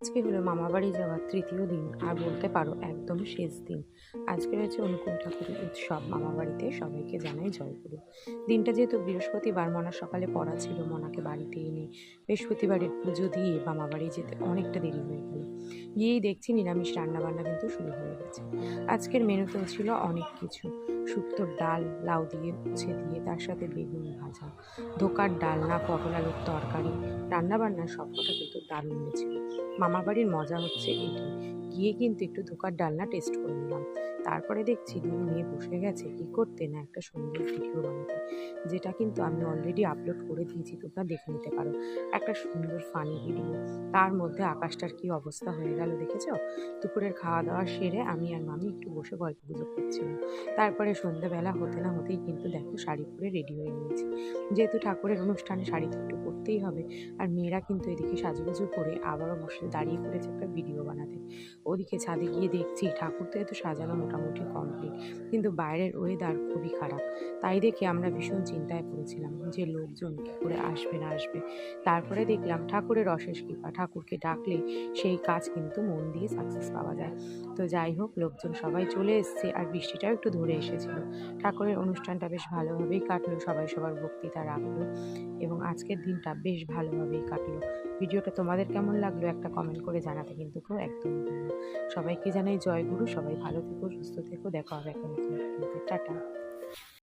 আজকে হলো মামাবাড়ি যাওয়ার তৃতীয় দিন, আর বলতে পারো একদম শেষ দিন। আজকে রয়েছে অনুকূল ঠাকুরের উৎসব মামাবাড়িতে, সবাইকে জানাই জয়গুরু। দিনটা যেহেতু বৃহস্পতিবার, মনা সকালে পড়া ছিল, মনাকে বাড়িতে এনে বৃহস্পতিবারের পুজো দিয়ে মামাবাড়ি যেতে অনেকটা দেরি হয়ে গেল। গিয়েই দেখছি নিরামিষ রান্নাবান্না কিন্তু শুরু হয়ে গেছে। আজকের মেনুতেও ছিল অনেক কিছু: শুক্তোর ডাল, লাউ দিয়ে উচ্ছে দিয়ে, তার সাথে বেগুন ভাজা, ধোকার ডালনা, পটল আলুর তরকারি। রান্নাবান্না সবকটা কিন্তু দারুণ হয়েছিল। মামাবাড়ির মজা হচ্ছে এটাই, গিয়ে কিন্তু একটু ধোকার ডালনা টেস্ট করে নিলাম। তারপরে দেখছি দুই মেয়ে বসে গেছে কি করতে না একটা সুন্দর ভিডিও বানাতে, যেটা কিন্তু আমি অলরেডি আপলোড করে দিয়েছি, তোমরা দেখে নিতে পারো। একটা সুন্দর ফানি ভিডিও। তার মধ্যে আকাশটার কি অবস্থা হয়ে গেল দেখেছ? দুপুরের খাওয়া দাওয়া সেরে আমি আর মামি একটু বসে গল্প গুজব করছিলাম। তারপরে সন্ধ্যেবেলা হতে না হতেই কিন্তু দেখো শাড়ি পরে রেডি হয়ে নিয়েছি। যেহেতু ঠাকুরের অনুষ্ঠানে শাড়ি তো একটু পরতেই হবে। আর মেয়েরা কিন্তু এদিকে সাজুগুজু করে আবারও বসে দাঁড়িয়ে পড়েছে একটা ভিডিও বানাতে। ওদিকে ছাদে গিয়ে দেখছি ঠাকুর তো এতো সাজানো মোটামুটি কমপ্লিট, কিন্তু বাইরের ওয়েদার খুবই খারাপ। তাই দেখে আমরা ভীষণ চিন্তায় পড়েছিলাম যে লোকজন কী করে আসবে না আসবে। তারপরে দেখলাম ঠাকুরের অশেষ কৃপা, ঠাকুরকে ডাকলে সেই কাজ কিন্তু মন দিয়ে সাকসেস পাওয়া যায়। তো যাই হোক, লোকজন সবাই চলে এসছে, আর বৃষ্টিটাও একটু ধরে এসেছিল। ঠাকুরের অনুষ্ঠানটা বেশ ভালোভাবেই কাটলো, সবাই সবার বক্তৃতা রাখলো, এবং আজকের দিনটা বেশ ভালোভাবেই কাটলো। ভিডিওটা তোমাদের কেমন লাগলো একটা কমেন্ট করে জানাতে কিন্তু কেউ একদম ভুলো না। সবাইকে জানাই জয়গুরু, সবাই ভালো থেকো, সুস্থ থেকো, দেখা হবে একটা নতুন ভিডিওতে। টাটা।